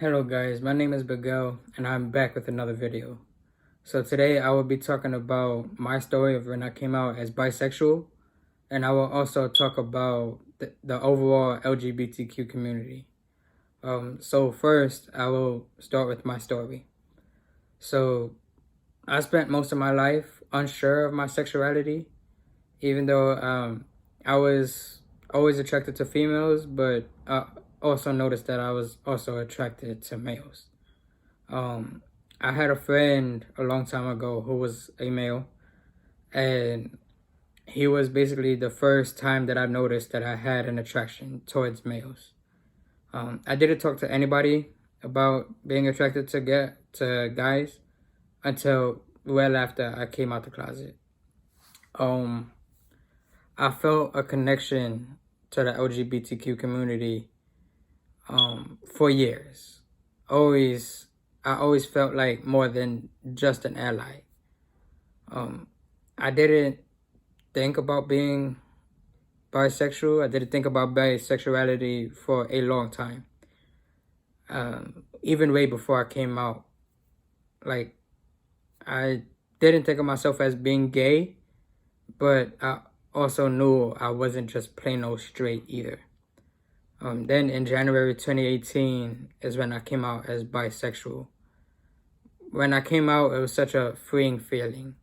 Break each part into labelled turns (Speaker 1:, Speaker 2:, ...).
Speaker 1: Hello guys, my name is Miguel and I'm back with another video. So today I will be talking about my story of when I came out as bisexual, and I will also talk about the overall LGBTQ community. So first I will start with my story. So I spent most of my life unsure of my sexuality, even though I was always attracted to females, but I also noticed that I was also attracted to males. Um, I had a friend a long time ago who was a male, and he was basically the first time that I noticed that I had an attraction towards males. I didn't talk to anybody about being attracted to guys until well after I came out the closet. Um, I felt a connection to the LGBTQ community for years. I always felt like more than just an ally. I didn't think about being bisexual. I didn't think about bisexuality for a long time. Even way before I came out. Like, I didn't think of myself as being gay, but I also knew I wasn't just plain old straight either. Then in January 2018 is when I came out as bisexual. When I came out, it was such a freeing feeling.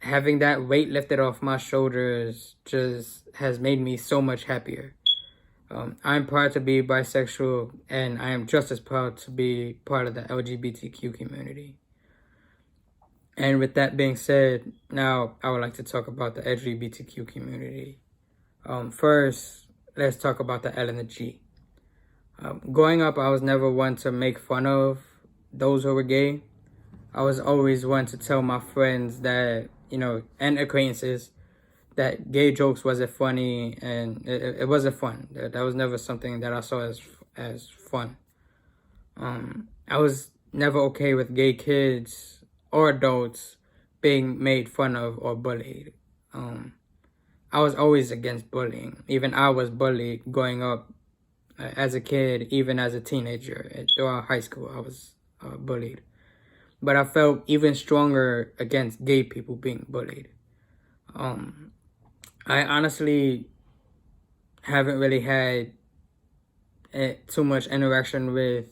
Speaker 1: Having that weight lifted off my shoulders just has made me so much happier. I'm proud to be bisexual, and I am just as proud to be part of the LGBTQ community. And with that being said, now I would like to talk about the LGBTQ community. First, let's talk about the L and the G. Growing up, I was never one to make fun of those who were gay. I was always one to tell my friends that, and acquaintances, that gay jokes wasn't funny, and it wasn't fun. That was never something that I saw as fun. I was never okay with gay kids or adults being made fun of or bullied. I was always against bullying. Even I was bullied growing up as a kid, even as a teenager. Throughout high school, I was bullied. But I felt even stronger against gay people being bullied. I honestly haven't really had too much interaction with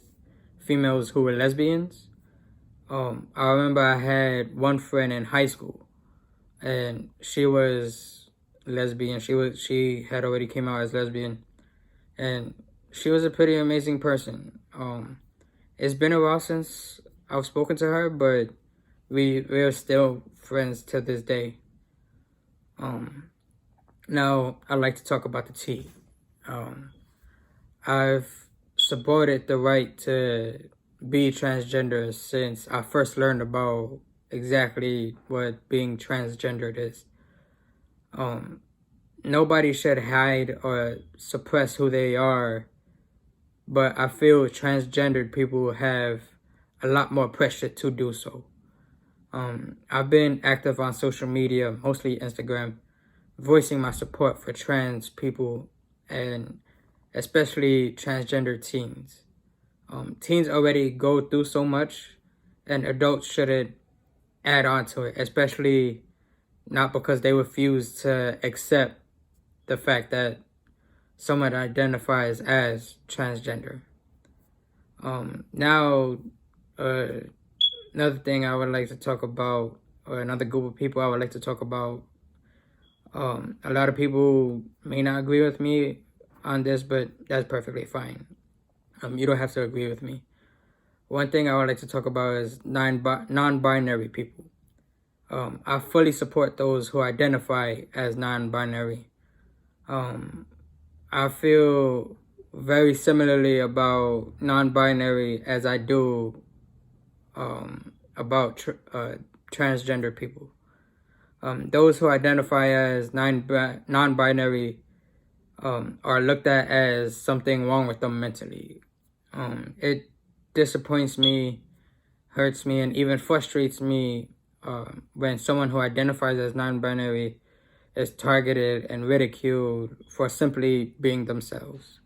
Speaker 1: females who were lesbians. I remember I had one friend in high school, and she was lesbian. She had already came out as lesbian, and she was a pretty amazing person. It's been a while since I've spoken to her, but we're still friends to this day. Now I'd like to talk about the T. I've supported the right to be transgender since I first learned about exactly what being transgendered is. Nobody should hide or suppress who they are, but I feel transgendered people have a lot more pressure to do so. I've been active on social media, mostly Instagram, voicing my support for trans people and especially transgender teens. Teens already go through so much, and adults shouldn't add on to it, especially not because they refuse to accept the fact that someone identifies as transgender. Now, another thing I would like to talk about, or another group of people I would like to talk about. A lot of people may not agree with me on this, but that's perfectly fine. You don't have to agree with me. One thing I would like to talk about is non-binary people. I fully support those who identify as non-binary. I feel very similarly about non-binary as I do about transgender people. Those who identify as non-binary are looked at as something wrong with them mentally. It disappoints me, hurts me, and even frustrates me when someone who identifies as non-binary is targeted and ridiculed for simply being themselves.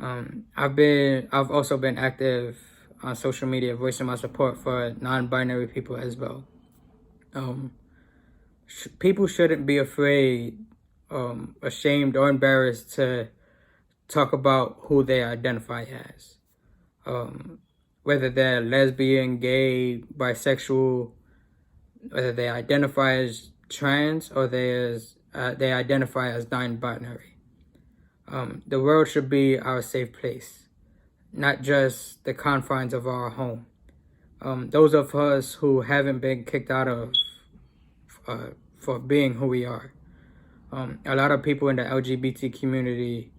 Speaker 1: I've also been active on social media, voicing my support for non-binary people as well. People shouldn't be afraid, ashamed, or embarrassed to talk about who they identify as. Whether they're lesbian, gay, bisexual, whether they identify as trans or they identify as non-binary. The world should be our safe place, not just the confines of our home. Those of us who haven't been kicked out of for being who we are. A lot of people in the LGBT community,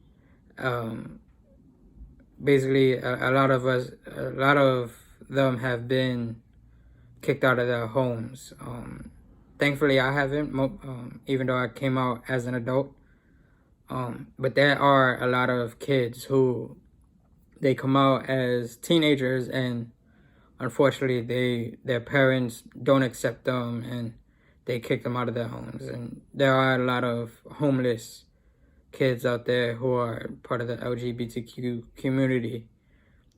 Speaker 1: basically a lot of them have been kicked out of their homes. Thankfully, I haven't, even though I came out as an adult. But there are a lot of kids who they come out as teenagers, and unfortunately, their parents don't accept them, and they kick them out of their homes. And there are a lot of homeless kids out there who are part of the LGBTQ community,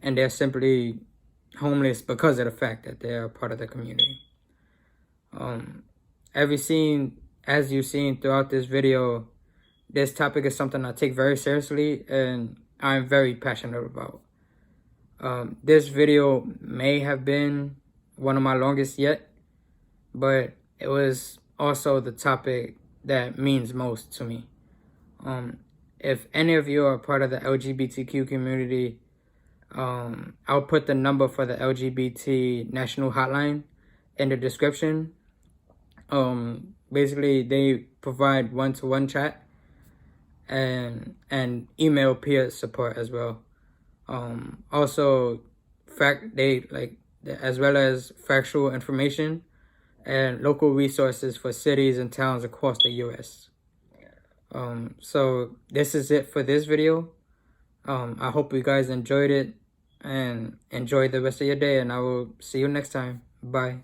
Speaker 1: and they're simply homeless because of the fact that they're part of the community. As you've seen throughout this video, this topic is something I take very seriously and I'm very passionate about. This video may have been one of my longest yet, but it was also the topic that means most to me. If any of you are part of the LGBTQ community, I'll put the number for the LGBT National Hotline in the description. Basically, they provide one-to-one chat and email peer support as well. Also, as well as factual information and local resources for cities and towns across the U.S. So this is it for this video. I hope you guys enjoyed it and enjoy the rest of your day, and I will see you next time. Bye.